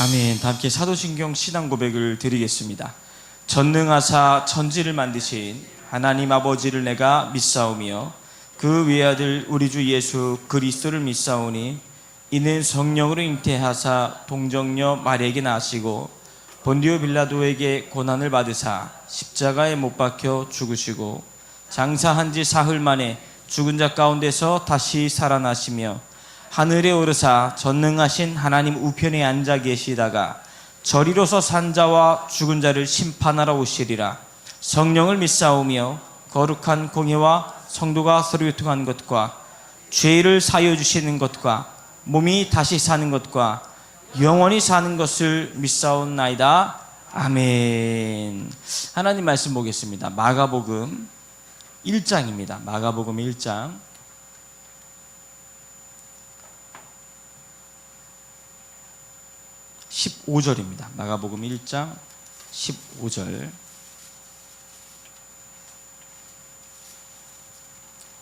아멘. 다 함께 사도신경 신앙 고백을 드리겠습니다. 전능하사 천지를 만드신 하나님 아버지를 내가 믿사오며 그 외아들 우리 주 예수 그리스도를 믿사오니 이는 성령으로 잉태하사 동정녀 마리아에게 나시고 본디오 빌라도에게 고난을 받으사 십자가에 못 박혀 죽으시고 장사한 지 사흘 만에 죽은 자 가운데서 다시 살아나시며 하늘에 오르사 전능하신 하나님 우편에 앉아 계시다가 저리로서 산 자와 죽은 자를 심판하러 오시리라. 성령을 믿사오며 거룩한 공회와 성도가 서로 교통하는 것과 죄를 사하여 주시는 것과 몸이 다시 사는 것과 영원히 사는 것을 믿사옵나이다. 아멘. 하나님 말씀 보겠습니다. 마가복음 1장입니다. 마가복음 1장 15절입니다. 마가복음 1장 15절.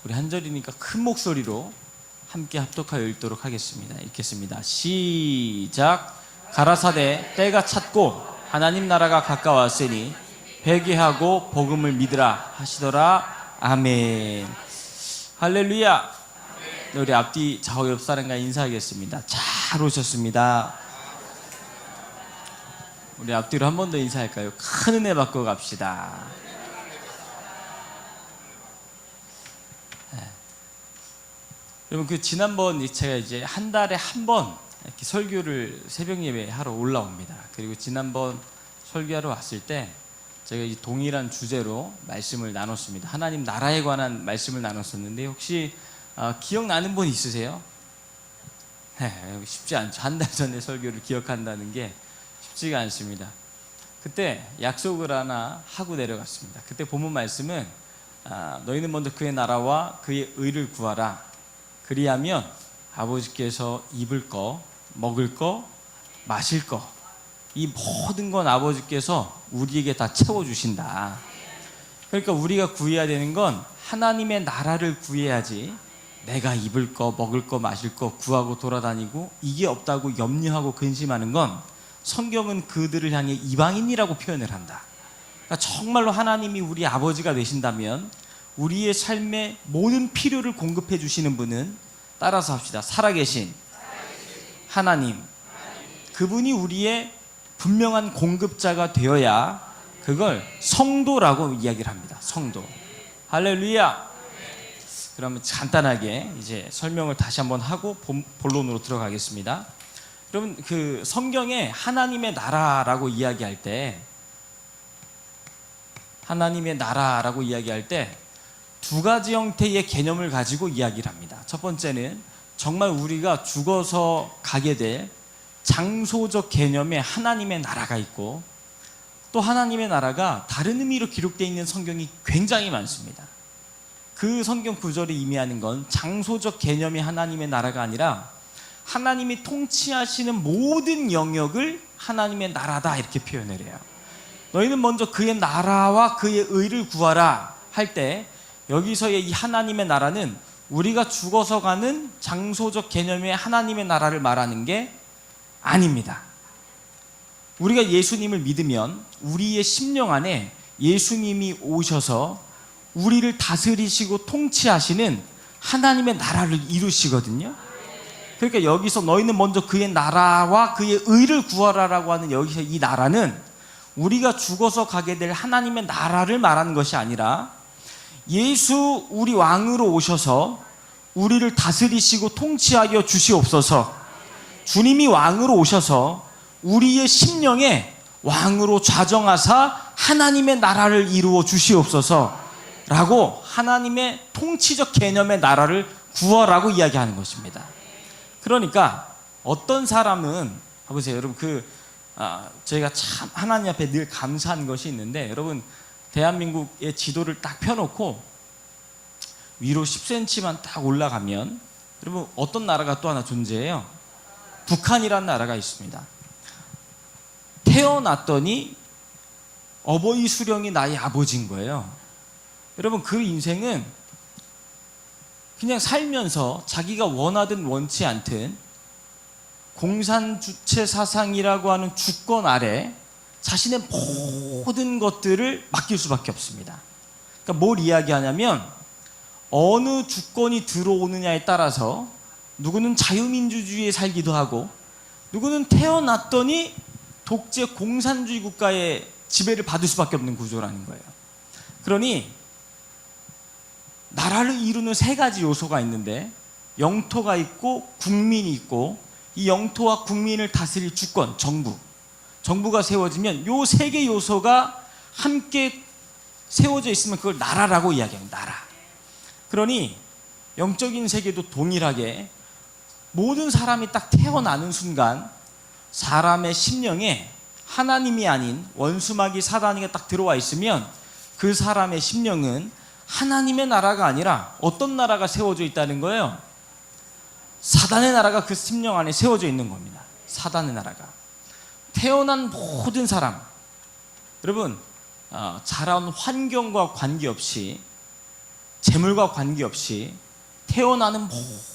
우리 한 절이니까 큰 목소리로 함께 합독하여 읽도록 하겠습니다. 읽겠습니다. 시작. 가라사대 때가 찼고 하나님 나라가 가까웠으니 회개하고 복음을 믿으라 하시더라. 아멘. 할렐루야. 우리 앞뒤 좌우 옆 사람과 인사하겠습니다. 잘 오셨습니다. 우리 앞뒤로 한 번 더 인사할까요? 큰 은혜 받고 갑시다. 네. 여러분 지난번 제가 이제 한 달에 한 번 이렇게 설교를 새벽 예배 하러 올라옵니다. 그리고 지난번 설교하러 왔을 때 제가 이 동일한 주제로 말씀을 나눴습니다. 하나님 나라에 관한 말씀을 나눴었는데 혹시 기억나는 분 있으세요? 네, 쉽지 않죠. 한 달 전에 설교를 기억한다는 게 쉽지가 않습니다. 그때 약속을 하나 하고 내려갔습니다. 그때 본문 말씀은 너희는 먼저 그의 나라와 그의 의를 구하라. 그리하면 아버지께서 입을 거, 먹을 거, 마실 거, 이 모든 건 아버지께서 우리에게 다 채워주신다. 그러니까 우리가 구해야 되는 건 하나님의 나라를 구해야지 내가 입을 거, 먹을 거, 마실 거 구하고 돌아다니고 이게 없다고 염려하고 근심하는 건 성경은 그들을 향해 이방인이라고 표현을 한다. 그러니까 정말로 하나님이 우리 아버지가 되신다면 우리의 삶의 모든 필요를 공급해 주시는 분은 따라서 합시다. 살아계신 하나님. 그분이 우리의 분명한 공급자가 되어야 그걸 성도라고 이야기를 합니다. 성도. 할렐루야. 그러면 간단하게 이제 설명을 다시 한번 하고 본론으로 들어가겠습니다. 여러분 그 성경에 하나님의 나라라고 이야기할 때 두 가지 형태의 개념을 가지고 이야기를 합니다. 첫 번째는 정말 우리가 죽어서 가게 될 장소적 개념의 하나님의 나라가 있고 또 하나님의 나라가 다른 의미로 기록되어 있는 성경이 굉장히 많습니다. 그 성경 구절이 의미하는 건 장소적 개념의 하나님의 나라가 아니라 하나님이 통치하시는 모든 영역을 하나님의 나라다 이렇게 표현을 해요. 너희는 먼저 그의 나라와 그의 의를 구하라 할 때 여기서의 이 하나님의 나라는 우리가 죽어서 가는 장소적 개념의 하나님의 나라를 말하는 게 아닙니다. 우리가 예수님을 믿으면 우리의 심령 안에 예수님이 오셔서 우리를 다스리시고 통치하시는 하나님의 나라를 이루시거든요. 그러니까 여기서 너희는 먼저 그의 나라와 그의 의를 구하라라고 하는 여기서 이 나라는 우리가 죽어서 가게 될 하나님의 나라를 말하는 것이 아니라 예수 우리 왕으로 오셔서 우리를 다스리시고 통치하여 주시옵소서. 주님이 왕으로 오셔서 우리의 심령에 왕으로 좌정하사 하나님의 나라를 이루어 주시옵소서 라고 하나님의 통치적 개념의 나라를 구하라고 이야기하는 것입니다. 그러니까 어떤 사람은 보세요. 여러분 저희가 참 하나님 앞에 늘 감사한 것이 있는데 여러분 대한민국의 지도를 딱 펴놓고 위로 10cm만 딱 올라가면 여러분 어떤 나라가 또 하나 존재해요? 북한이라는 나라가 있습니다. 태어났더니 어버이 수령이 나의 아버지인 거예요. 여러분 그 인생은 그냥 살면서 자기가 원하든 원치 않든 공산주체 사상이라고 하는 주권 아래 자신의 모든 것들을 맡길 수밖에 없습니다. 그러니까 뭘 이야기하냐면 어느 주권이 들어오느냐에 따라서 누구는 자유민주주의에 살기도 하고 누구는 태어났더니 독재 공산주의 국가의 지배를 받을 수밖에 없는 구조라는 거예요. 그러니 나라를 이루는 세 가지 요소가 있는데 영토가 있고 국민이 있고 이 영토와 국민을 다스릴 주권, 정부가 세워지면 이 세 개 요소가 함께 세워져 있으면 그걸 나라라고 이야기합니다. 나라. 그러니 영적인 세계도 동일하게 모든 사람이 딱 태어나는 순간 사람의 심령에 하나님이 아닌 원수마귀 사단이 딱 들어와 있으면 그 사람의 심령은 하나님의 나라가 아니라 어떤 나라가 세워져 있다는 거예요? 사단의 나라가 그 심령 안에 세워져 있는 겁니다. 사단의 나라가. 태어난 모든 사람, 여러분 자라온 환경과 관계없이 재물과 관계없이 태어나는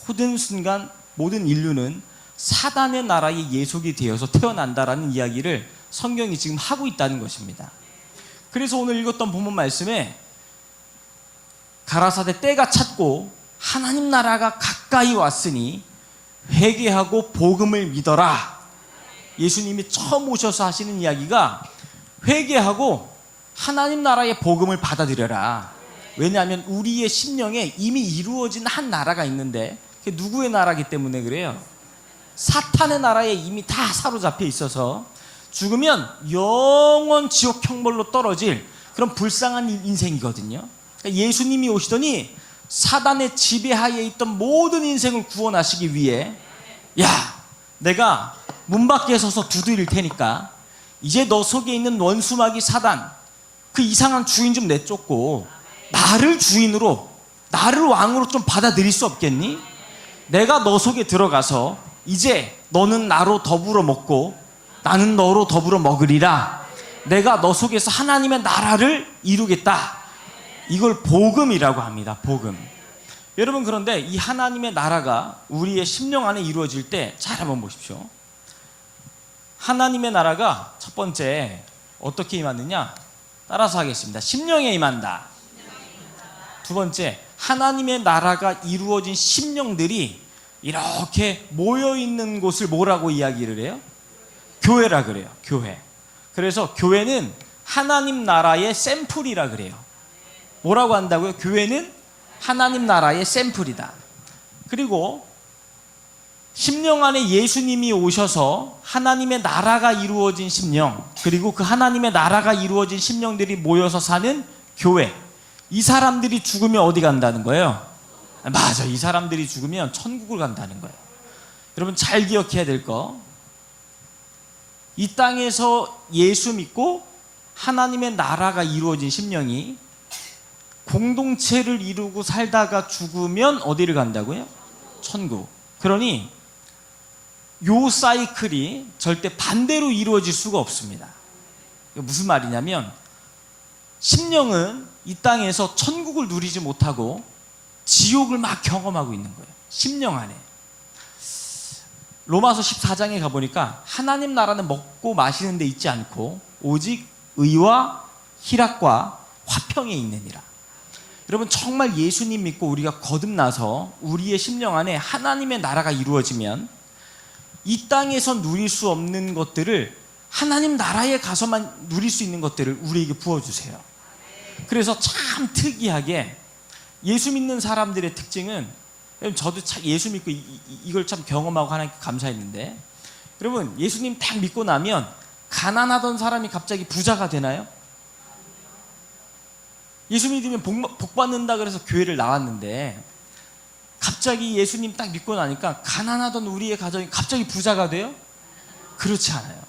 모든 순간 모든 인류는 사단의 나라의 예속이 되어서 태어난다라는 이야기를 성경이 지금 하고 있다는 것입니다. 그래서 오늘 읽었던 본문 말씀에 가라사대 때가 찼고 하나님 나라가 가까이 왔으니 회개하고 복음을 믿어라. 예수님이 처음 오셔서 하시는 이야기가 회개하고 하나님 나라의 복음을 받아들여라. 왜냐하면 우리의 심령에 이미 이루어진 한 나라가 있는데 그게 누구의 나라이기 때문에 그래요? 사탄의 나라에 이미 다 사로잡혀 있어서 죽으면 영원 지옥 형벌로 떨어질 그런 불쌍한 인생이거든요. 그러니까 예수님이 오시더니 사단의 지배하에 있던 모든 인생을 구원하시기 위해 야, 내가 문 밖에 서서 두드릴 테니까 이제 너 속에 있는 원수마귀 사단 그 이상한 주인 좀 내쫓고 나를 주인으로 나를 왕으로 좀 받아들일 수 없겠니? 내가 너 속에 들어가서 이제 너는 나로 더불어 먹고 나는 너로 더불어 먹으리라. 내가 너 속에서 하나님의 나라를 이루겠다. 이걸 복음이라고 합니다. 복음. 여러분 그런데 이 하나님의 나라가 우리의 심령 안에 이루어질 때 잘 한번 보십시오. 하나님의 나라가 첫 번째 어떻게 임하느냐? 따라서 하겠습니다. 심령에 임한다. 두 번째, 하나님의 나라가 이루어진 심령들이 이렇게 모여있는 곳을 뭐라고 이야기를 해요? 교회라 그래요. 교회. 그래서 교회는 하나님 나라의 샘플이라 그래요. 뭐라고 한다고요? 교회는 하나님 나라의 샘플이다. 그리고 심령 안에 예수님이 오셔서 하나님의 나라가 이루어진 심령, 그리고 그 하나님의 나라가 이루어진 심령들이 모여서 사는 교회. 이 사람들이 죽으면 어디 간다는 거예요? 맞아, 이 사람들이 죽으면 천국을 간다는 거예요. 여러분 잘 기억해야 될 거, 이 땅에서 예수 믿고 하나님의 나라가 이루어진 심령이 공동체를 이루고 살다가 죽으면 어디를 간다고요? 천국. 그러니 요 사이클이 절대 반대로 이루어질 수가 없습니다. 무슨 말이냐면 심령은 이 땅에서 천국을 누리지 못하고 지옥을 막 경험하고 있는 거예요. 심령 안에. 로마서 14장에 가보니까 하나님 나라는 먹고 마시는 데 있지 않고 오직 의와 희락과 화평에 있느니라. 여러분 정말 예수님 믿고 우리가 거듭나서 우리의 심령 안에 하나님의 나라가 이루어지면 이 땅에서 누릴 수 없는 것들을 하나님 나라에 가서만 누릴 수 있는 것들을 우리에게 부어주세요. 그래서 참 특이하게 예수 믿는 사람들의 특징은, 저도 참 예수 믿고 이걸 참 경험하고 하나님께 감사했는데, 여러분 예수님 딱 믿고 나면 가난하던 사람이 갑자기 부자가 되나요? 예수 믿으면 복 받는다 그래서 교회를 나왔는데 갑자기 예수님 딱 믿고 나니까 가난하던 우리의 가정이 갑자기 부자가 돼요? 그렇지 않아요.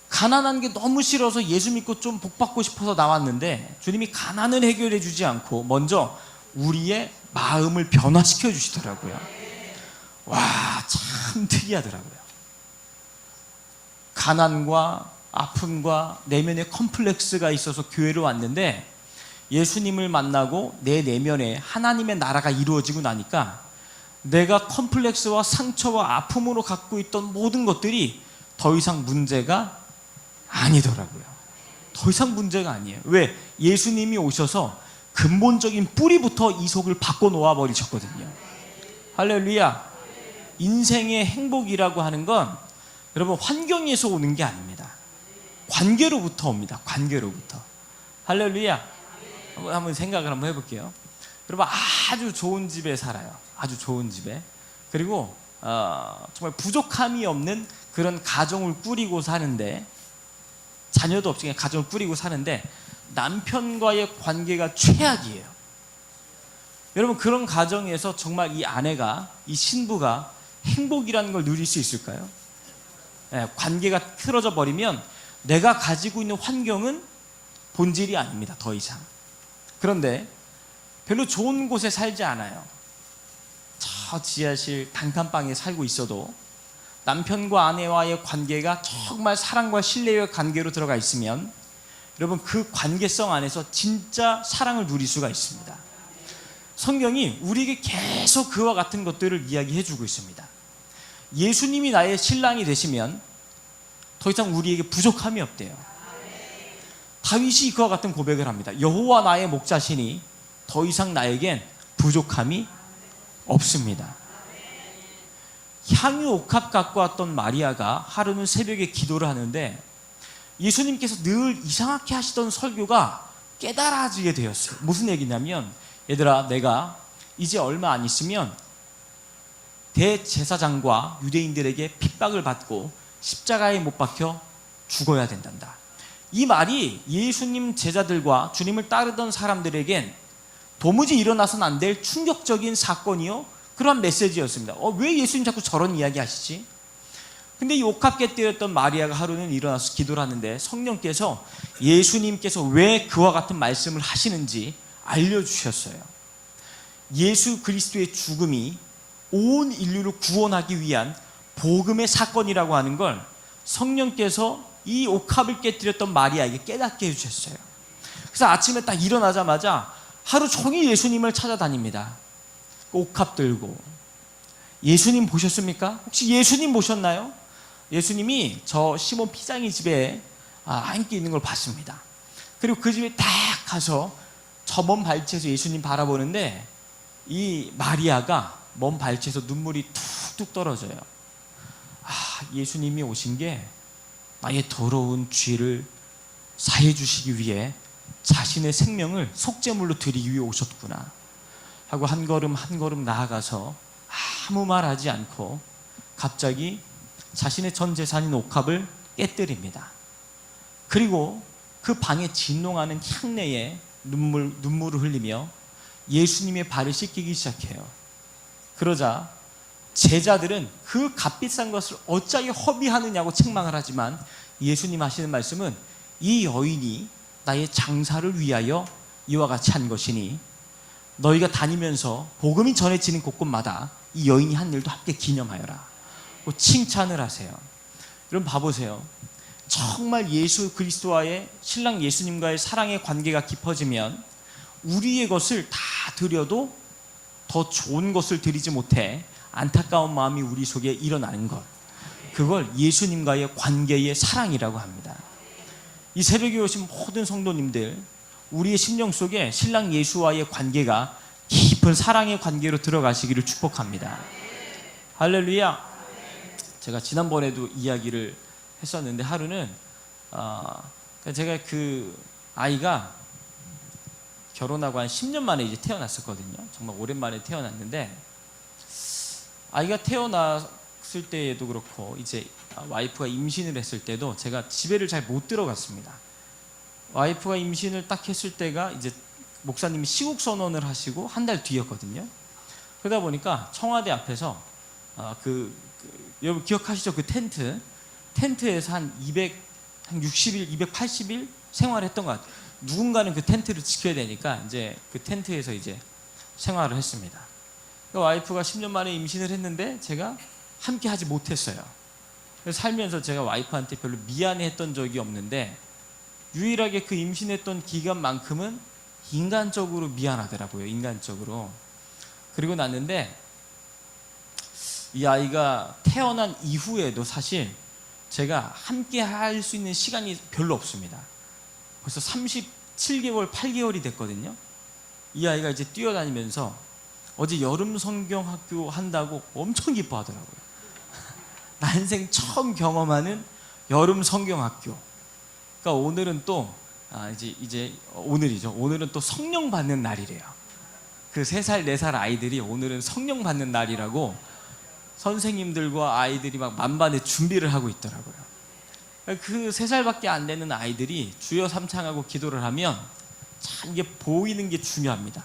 가난한 게 너무 싫어서 예수 믿고 좀 복 받고 싶어서 나왔는데 주님이 가난을 해결해 주지 않고 먼저 우리의 마음을 변화시켜 주시더라고요. 와, 참 특이하더라고요. 가난과 아픔과 내면의 컴플렉스가 있어서 교회로 왔는데 예수님을 만나고 내 내면에 하나님의 나라가 이루어지고 나니까 내가 컴플렉스와 상처와 아픔으로 갖고 있던 모든 것들이 더 이상 문제가 아니더라고요. 더 이상 문제가 아니에요. 왜? 예수님이 오셔서 근본적인 뿌리부터 이 속을 바꿔놓아 버리셨거든요. 할렐루야. 인생의 행복이라고 하는 건 여러분 환경에서 오는 게 아닙니다. 관계로부터 옵니다. 관계로부터. 할렐루야. 한번 생각을 한번 해볼게요. 여러분 아주 좋은 집에 살아요. 아주 좋은 집에. 그리고 정말 부족함이 없는 그런 가정을 꾸리고 사는데, 자녀도 없이 그냥 가정을 꾸리고 사는데 남편과의 관계가 최악이에요. 여러분 그런 가정에서 정말 이 아내가, 이 신부가 행복이라는 걸 누릴 수 있을까요? 네, 관계가 틀어져 버리면 내가 가지고 있는 환경은 본질이 아닙니다. 더 이상. 그런데 별로 좋은 곳에 살지 않아요. 저 지하실 단칸방에 살고 있어도 남편과 아내와의 관계가 정말 사랑과 신뢰의 관계로 들어가 있으면 여러분 그 관계성 안에서 진짜 사랑을 누릴 수가 있습니다. 성경이 우리에게 계속 그와 같은 것들을 이야기해 주고 있습니다. 예수님이 나의 신랑이 되시면 더 이상 우리에게 부족함이 없대요. 다윗이 그와 같은 고백을 합니다. 여호와 나의 목자시니 더 이상 나에겐 부족함이 없습니다. 향유 옥합 갖고 왔던 마리아가 하루는 새벽에 기도를 하는데 예수님께서 늘 이상하게 하시던 설교가 깨달아지게 되었어요. 무슨 얘기냐면, 얘들아, 내가 이제 얼마 안 있으면 대제사장과 유대인들에게 핍박을 받고 십자가에 못 박혀 죽어야 된단다. 이 말이 예수님 제자들과 주님을 따르던 사람들에겐 도무지 일어나서는 안 될 충격적인 사건이요, 그런 메시지였습니다. 왜 예수님 자꾸 저런 이야기 하시지? 근데 이 옥합 때였던 마리아가 하루는 일어나서 기도를 하는데 성령께서 예수님께서 왜 그와 같은 말씀을 하시는지 알려주셨어요. 예수 그리스도의 죽음이 온 인류를 구원하기 위한 복음의 사건이라고 하는 걸 성령께서 이 옥합을 깨뜨렸던 마리아에게 깨닫게 해주셨어요. 그래서 아침에 딱 일어나자마자 하루 종일 예수님을 찾아다닙니다. 옥합 들고. 예수님 보셨습니까? 혹시 예수님 보셨나요? 예수님이 저 시몬 피장이 집에 함께 있는 걸 봤습니다. 그리고 그 집에 딱 가서 저 먼 발치에서 예수님 바라보는데 이 마리아가 먼 발치에서 눈물이 툭툭 떨어져요. 예수님이 오신 게 나의 더러운 죄를 사해 주시기 위해 자신의 생명을 속죄물로 드리기 위해 오셨구나 하고 한 걸음 한 걸음 나아가서 아무 말 하지 않고 갑자기 자신의 전 재산인 옥합을 깨뜨립니다. 그리고 그 방에 진동하는 향내에 눈물을 흘리며 예수님의 발을 씻기기 시작해요. 그러자 제자들은 그 값비싼 것을 어찌하여 허비하느냐고 책망을 하지만 예수님 하시는 말씀은 이 여인이 나의 장사를 위하여 이와 같이 한 것이니 너희가 다니면서 복음이 전해지는 곳곳마다 이 여인이 한 일도 함께 기념하여라. 칭찬을 하세요. 여러분 봐보세요. 정말 예수 그리스도와의 신랑 예수님과의 사랑의 관계가 깊어지면 우리의 것을 다 드려도 더 좋은 것을 드리지 못해 안타까운 마음이 우리 속에 일어나는 것, 그걸 예수님과의 관계의 사랑이라고 합니다. 이 새벽에 오신 모든 성도님들, 우리의 심령 속에 신랑 예수와의 관계가 깊은 사랑의 관계로 들어가시기를 축복합니다. 할렐루야. 제가 지난번에도 이야기를 했었는데 하루는 제가 그 아이가 결혼하고 한 10년 만에 이제 태어났었거든요. 정말 오랜만에 태어났는데 아이가 태어났을 때에도 그렇고 이제 와이프가 임신을 했을 때도 제가 집에를 잘 못 들어갔습니다. 와이프가 임신을 딱 했을 때가 이제 목사님이 시국 선언을 하시고 한 달 뒤였거든요. 그러다 보니까 청와대 앞에서 여러분 기억하시죠? 그 텐트에서 한 260일, 280일 생활했던 것 같아요. 누군가는 그 텐트를 지켜야 되니까 이제 그 텐트에서 이제 생활을 했습니다. 그러니까 와이프가 10년 만에 임신을 했는데 제가 함께 하지 못했어요. 그래서 살면서 제가 와이프한테 별로 미안해했던 적이 없는데 유일하게 그 임신했던 기간만큼은 인간적으로 미안하더라고요. 인간적으로. 그리고 났는데 이 아이가 태어난 이후에도 사실 제가 함께 할 수 있는 시간이 별로 없습니다. 벌써 37개월, 8개월이 됐거든요. 이 아이가 이제 뛰어다니면서 어제 여름 성경 학교 한다고 엄청 기뻐하더라고요. 난생 처음 경험하는 여름 성경 학교. 그러니까 오늘은 또 이제 오늘이죠. 오늘은 또 성령 받는 날이래요. 그 3살, 4살 아이들이 오늘은 성령 받는 날이라고 선생님들과 아이들이 막 만반의 준비를 하고 있더라고요. 그 3살밖에 안 되는 아이들이 주여 삼창하고 기도를 하면 참 이게 보이는 게 중요합니다.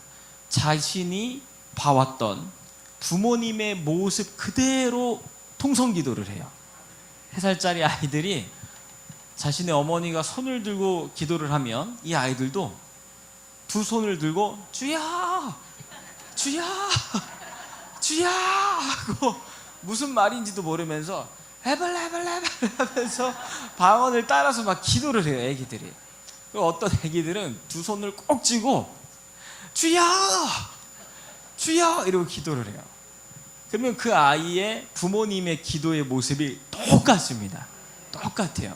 자신이 봐왔던 부모님의 모습 그대로 통성기도를 해요. 3살짜리 아이들이 자신의 어머니가 손을 들고 기도를 하면 이 아이들도 2 손을 들고 주야! 주야! 주야! 하고 무슨 말인지도 모르면서 해발 하면서 방언을 따라서 막 기도를 해요. 애기들이. 어떤 애기들은 2 손을 꼭 쥐고 주야! 주야! 이러고 기도를 해요. 그러면 그 아이의 부모님의 기도의 모습이 똑같습니다. 똑같아요.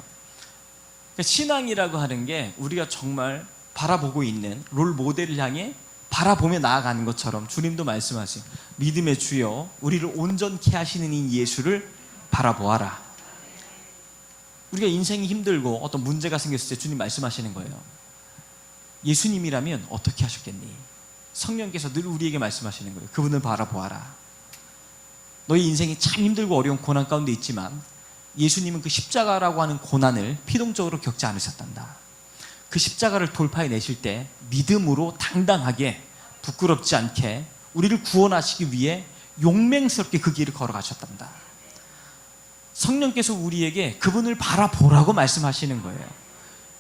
신앙이라고 하는 게 우리가 정말 바라보고 있는 롤 모델을 향해 바라보며 나아가는 것처럼 주님도 말씀하세요. 믿음의 주여 우리를 온전케 하시는 이 예수를 바라보아라. 우리가 인생이 힘들고 어떤 문제가 생겼을 때 주님 말씀하시는 거예요. 예수님이라면 어떻게 하셨겠니? 성령께서 늘 우리에게 말씀하시는 거예요. 그분을 바라보아라. 너희 인생이 참 힘들고 어려운 고난 가운데 있지만 예수님은 그 십자가라고 하는 고난을 피동적으로 겪지 않으셨단다. 그 십자가를 돌파해 내실 때 믿음으로 당당하게 부끄럽지 않게 우리를 구원하시기 위해 용맹스럽게 그 길을 걸어가셨단다. 성령께서 우리에게 그분을 바라보라고 말씀하시는 거예요.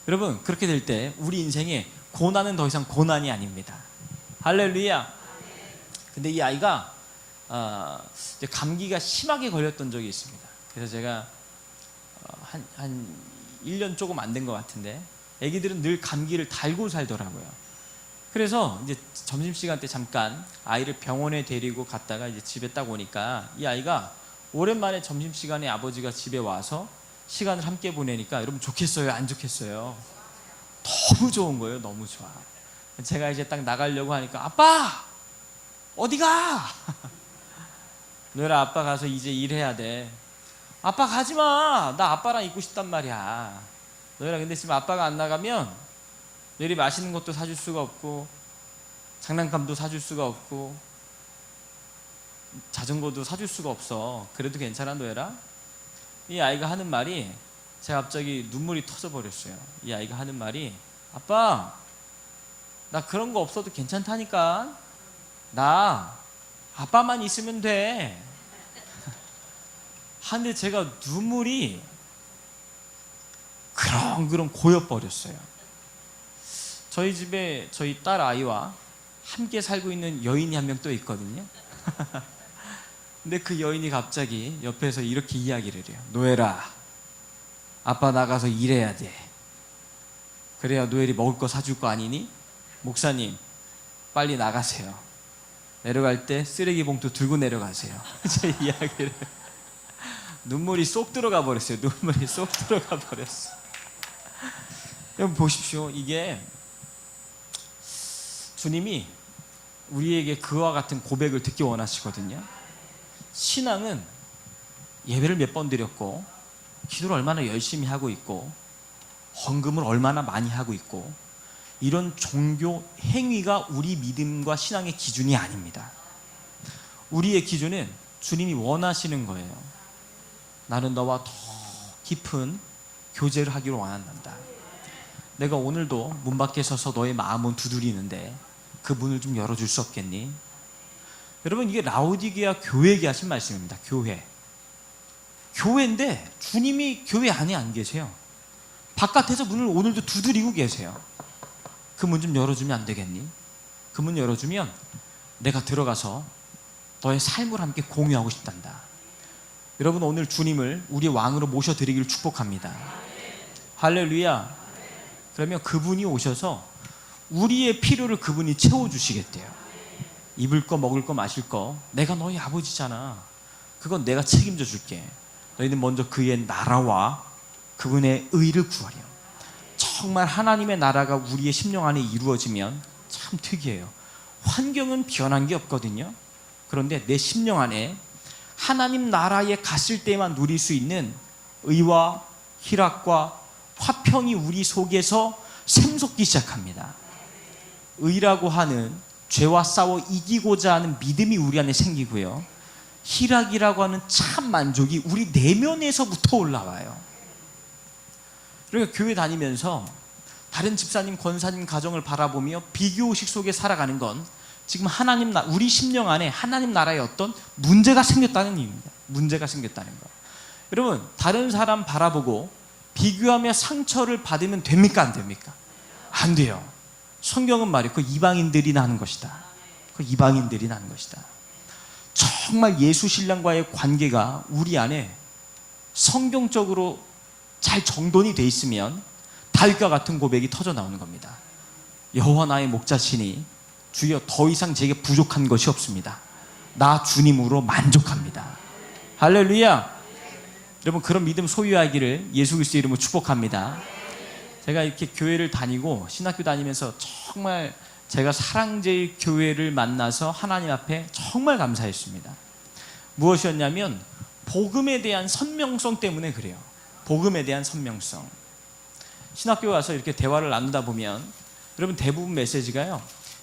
여러분 그렇게 될 때 우리 인생에 고난은 더 이상 고난이 아닙니다. 할렐루야. 근데 이 아이가 감기가 심하게 걸렸던 적이 있습니다. 그래서 제가 한 1년 조금 안 된 것 같은데 애기들은 늘 감기를 달고 살더라고요. 그래서 이제 점심시간 때 잠깐 아이를 병원에 데리고 갔다가 이제 집에 딱 오니까 이 아이가 오랜만에 점심시간에 아버지가 집에 와서 시간을 함께 보내니까 여러분 좋겠어요? 안 좋겠어요? 너무 좋은 거예요. 너무 좋아. 제가 이제 딱 나가려고 하니까 아빠! 어디가? 너희라 아빠 가서 이제 일해야 돼. 아빠 가지마. 나 아빠랑 있고 싶단 말이야. 너희라 근데 지금 아빠가 안 나가면 너희리 맛있는 것도 사줄 수가 없고 장난감도 사줄 수가 없고 자전거도 사줄 수가 없어. 그래도 괜찮아 너희라? 이 아이가 하는 말이 제가 갑자기 눈물이 터져버렸어요. 이 아이가 하는 말이 아빠 나 그런 거 없어도 괜찮다니까. 나 아빠만 있으면 돼. 근데 제가 눈물이 그렁그렁 고여버렸어요. 저희 집에 저희 딸 아이와 함께 살고 있는 여인이 한 명 또 있거든요. 근데 그 여인이 갑자기 옆에서 이렇게 이야기를 해요. 노엘아, 아빠 나가서 일해야 돼. 그래야 노엘이 먹을 거 사줄 거 아니니? 목사님, 빨리 나가세요. 내려갈 때 쓰레기 봉투 들고 내려가세요. 제 이야기를. 눈물이 쏙 들어가 버렸어요. 눈물이 쏙 들어가 버렸어. 여러분 보십시오. 이게 주님이 우리에게 그와 같은 고백을 듣기 원하시거든요. 신앙은 예배를 몇 번 드렸고 기도를 얼마나 열심히 하고 있고 헌금을 얼마나 많이 하고 있고 이런 종교 행위가 우리 믿음과 신앙의 기준이 아닙니다. 우리의 기준은 주님이 원하시는 거예요. 나는 너와 더 깊은 교제를 하기를 원한단다. 내가 오늘도 문 밖에 서서 너의 마음은 두드리는데 그 문을 좀 열어줄 수 없겠니? 여러분 이게 라오디게아 교회에게 하신 말씀입니다. 교회인데 주님이 교회 안에 안 계세요. 바깥에서 문을 오늘도 두드리고 계세요. 그 문 좀 열어주면 안 되겠니? 그 문 열어주면 내가 들어가서 너의 삶을 함께 공유하고 싶단다. 여러분 오늘 주님을 우리의 왕으로 모셔드리기를 축복합니다. 할렐루야. 그러면 그분이 오셔서 우리의 필요를 그분이 채워주시겠대요. 입을 거 먹을 거 마실 거 내가 너희 아버지잖아. 그건 내가 책임져 줄게. 너희는 먼저 그의 나라와 그분의 의를 구하려. 정말 하나님의 나라가 우리의 심령 안에 이루어지면 참 특이해요. 환경은 변한 게 없거든요. 그런데 내 심령 안에 하나님 나라에 갔을 때만 누릴 수 있는 의와 희락과 화평이 우리 속에서 샘솟기 시작합니다. 의라고 하는 죄와 싸워 이기고자 하는 믿음이 우리 안에 생기고요, 희락이라고 하는 참 만족이 우리 내면에서부터 올라와요. 그러니까 교회 다니면서 다른 집사님, 권사님 가정을 바라보며 비교의식 속에 살아가는 건 지금 우리 심령 안에 하나님 나라에 어떤 문제가 생겼다는 의미입니다. 문제가 생겼다는 거. 여러분, 다른 사람 바라보고 비교하며 상처를 받으면 됩니까? 안 됩니까? 안 돼요. 성경은 말이에요. 그 이방인들이 나는 것이다. 그 이방인들이 나는 것이다. 정말 예수 신랑과의 관계가 우리 안에 성경적으로 잘 정돈이 돼 있으면 다윗과 같은 고백이 터져 나오는 겁니다. 여호와 나의 목자시니 주여 더 이상 제게 부족한 것이 없습니다. 나 주님으로 만족합니다. 할렐루야. 여러분, 그런 믿음 소유하기를 예수 그리스도의 이름으로 축복합니다. 제가 이렇게 교회를 다니고 신학교 다니면서 정말 제가 사랑제일 교회를 만나서 하나님 앞에 정말 감사했습니다. 무엇이었냐면 복음에 대한 선명성 때문에 그래요. 복음에 대한 선명성. 신학교 가서 이렇게 대화를 나누다 보면 여러분, 대부분 메시지가요,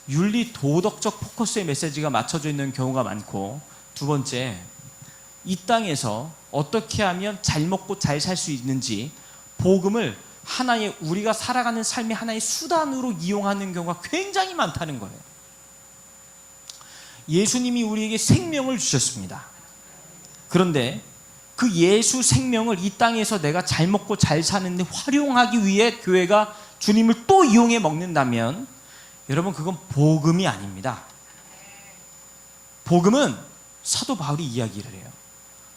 윤리 도덕적 포커스의 메시지가 맞춰져 있는 경우가 많고, 두 번째, 이 땅에서 어떻게 하면 잘 먹고 잘 살 수 있는지 복음을 하나의, 우리가 살아가는 삶의 하나의 수단으로 이용하는 경우가 굉장히 많다는 거예요. 예수님이 우리에게 생명을 주셨습니다. 그런데 그 예수 생명을 이 땅에서 내가 잘 먹고 잘 사는데 활용하기 위해 교회가 주님을 또 이용해 먹는다면 여러분, 그건 복음이 아닙니다. 복음은 사도 바울이 이야기를 해요.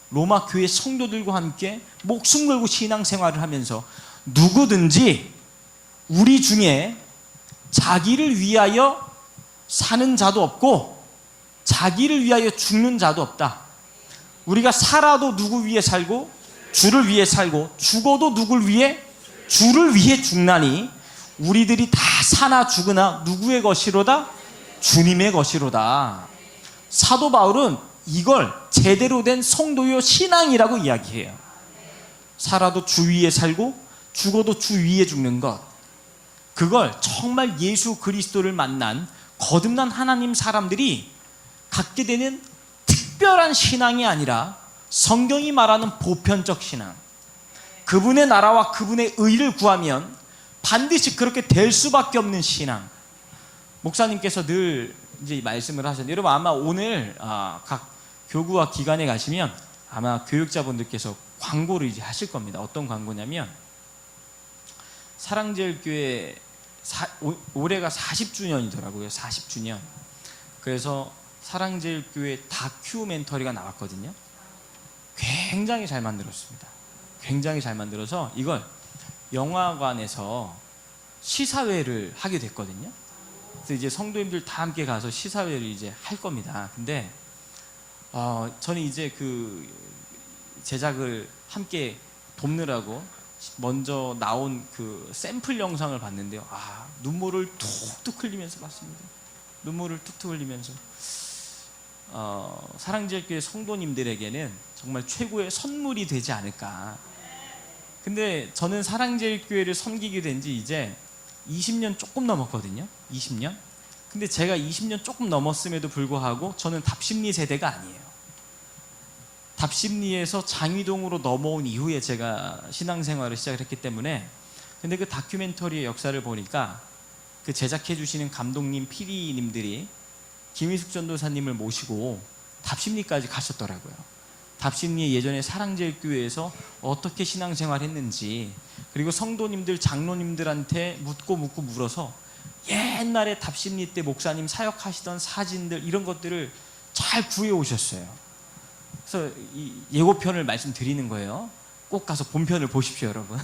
로마 교회 성도들과 함께 목숨 걸고 신앙생활을 하면서 누구든지 우리 중에 자기를 위하여 사는 자도 없고 자기를 위하여 죽는 자도 없다. 우리가 살아도 누구 위해 살고 주를 위해 살고 죽어도 누굴 위해? 주를 위해 죽나니 우리들이 다 사나 죽으나 누구의 것이로다? 주님의 것이로다. 사도 바울은 이걸 제대로 된 성도요 신앙이라고 이야기해요. 살아도 주 위에 살고 죽어도 주 위에 죽는 것, 그걸 정말 예수 그리스도를 만난 거듭난 하나님 사람들이 갖게 되는 특별한 신앙이 아니라 성경이 말하는 보편적 신앙, 그분의 나라와 그분의 의를 구하면 반드시 그렇게 될 수밖에 없는 신앙. 목사님께서 늘 이제 말씀을 하셨는데, 여러분 아마 오늘 각 교구와 기관에 가시면 아마 교육자분들께서 광고를 이제 하실 겁니다. 어떤 광고냐면, 사랑제일교회 올해가 40주년이더라고요. 40주년. 그래서 사랑제일교회 다큐멘터리가 나왔거든요. 굉장히 잘 만들었습니다. 굉장히 잘 만들어서 이걸 영화관에서 시사회를 하게 됐거든요. 그래서 이제 성도님들 다 함께 가서 시사회를 이제 할 겁니다. 근데 저는 이제 그 제작을 함께 돕느라고 먼저 나온 그 샘플 영상을 봤는데요. 눈물을 툭툭 흘리면서 봤습니다. 눈물을 툭툭 흘리면서 사랑제일교회 성도님들에게는 정말 최고의 선물이 되지 않을까. 근데 저는 사랑제일교회를 섬기게 된 지 이제 20년 조금 넘었거든요. 20년. 근데 제가 20년 조금 넘었음에도 불구하고 저는 답심리 세대가 아니에요. 답심리에서 장위동으로 넘어온 이후에 제가 신앙생활을 시작을 했기 때문에, 근데 그 다큐멘터리의 역사를 보니까 그 제작해 주시는 감독님, PD님들이 김희숙 전도사님을 모시고 답심리까지 가셨더라고요. 답심리 예전에 사랑제일교회에서 어떻게 신앙생활 했는지, 그리고 성도님들, 장로님들한테 묻고 물어서 옛날에 답심리 때 목사님 사역하시던 사진들, 이런 것들을 잘 구해 오셨어요. 그래서 이 예고편을 말씀드리는 거예요. 꼭 가서 본편을 보십시오, 여러분.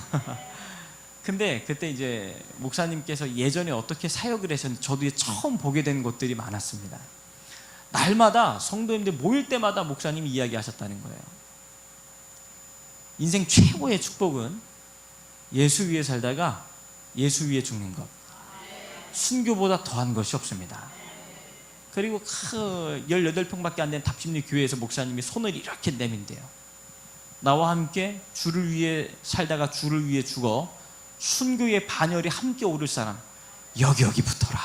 근데 그때 이제 목사님께서 예전에 어떻게 사역을 하셨는지 저도 처음 보게 된 것들이 많았습니다. 날마다 성도님들 모일 때마다 목사님이 이야기하셨다는 거예요. 인생 최고의 축복은 예수 위에 살다가 예수 위에 죽는 것. 순교보다 더한 것이 없습니다. 그리고 18평밖에 안 된 답심리 교회에서 목사님이 손을 이렇게 내민대요. 나와 함께 주를 위해 살다가 주를 위해 죽어 순교의 반열에 함께 오를 사람 여기 붙어라.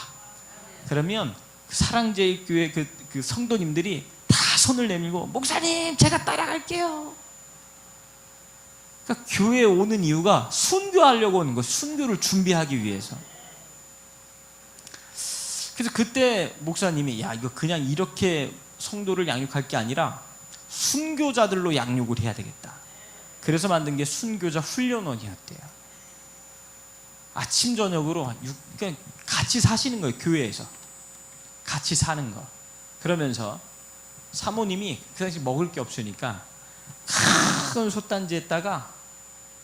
그러면 사랑제일교회 그 성도님들이 다 손을 내밀고 목사님 제가 따라갈게요. 그러니까 교회에 오는 이유가 순교하려고 오는 거예요. 순교를 준비하기 위해서. 그래서 그때 목사님이 야 이거 그냥 이렇게 성도를 양육할 게 아니라 순교자들로 양육을 해야 되겠다. 그래서 만든 게 순교자 훈련원이었대요. 아침 저녁으로 그냥 같이 사시는 거예요. 교회에서 같이 사는 거. 그러면서 사모님이 그 당시 먹을 게 없으니까 큰 솥단지에다가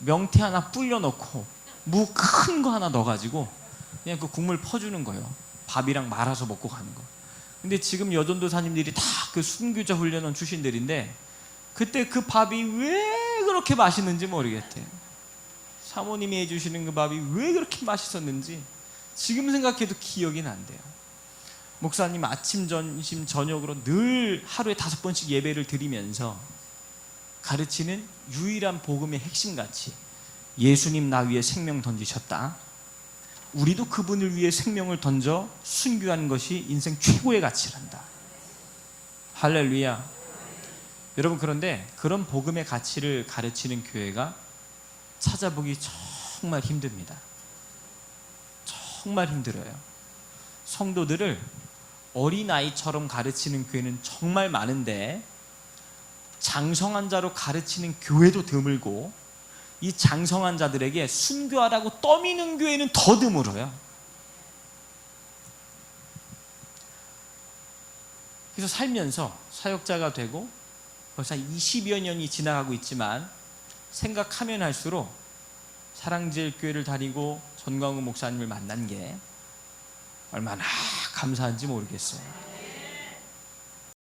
명태 하나 불려놓고 무 큰 거 하나 넣어가지고 그냥 그 국물 퍼주는 거예요. 밥이랑 말아서 먹고 가는 거. 근데 지금 여전도사님들이 다 그 순교자 훈련원 출신들인데 그때 그 밥이 왜 그렇게 맛있는지 모르겠대요. 사모님이 해주시는 그 밥이 왜 그렇게 맛있었는지 지금 생각해도 기억이 난대요. 목사님 아침, 점심, 저녁으로 늘 하루에 5번씩 예배를 드리면서 가르치는 유일한 복음의 핵심가치, 예수님 나 위에 생명 던지셨다. 우리도 그분을 위해 생명을 던져 순교하는 것이 인생 최고의 가치란다. 할렐루야. 여러분, 그런데 그런 복음의 가치를 가르치는 교회가 찾아보기 정말 힘듭니다. 정말 힘들어요. 성도들을 어린아이처럼 가르치는 교회는 정말 많은데 장성한 자로 가르치는 교회도 드물고 이 장성한 자들에게 순교하라고 떠미는 교회는 더 드물어요. 그래서 살면서 사역자가 되고 벌써 20여 년이 지나가고 있지만 생각하면 할수록 사랑제일교회를 다니고 전광훈 목사님을 만난 게 얼마나 감사한지 모르겠어요.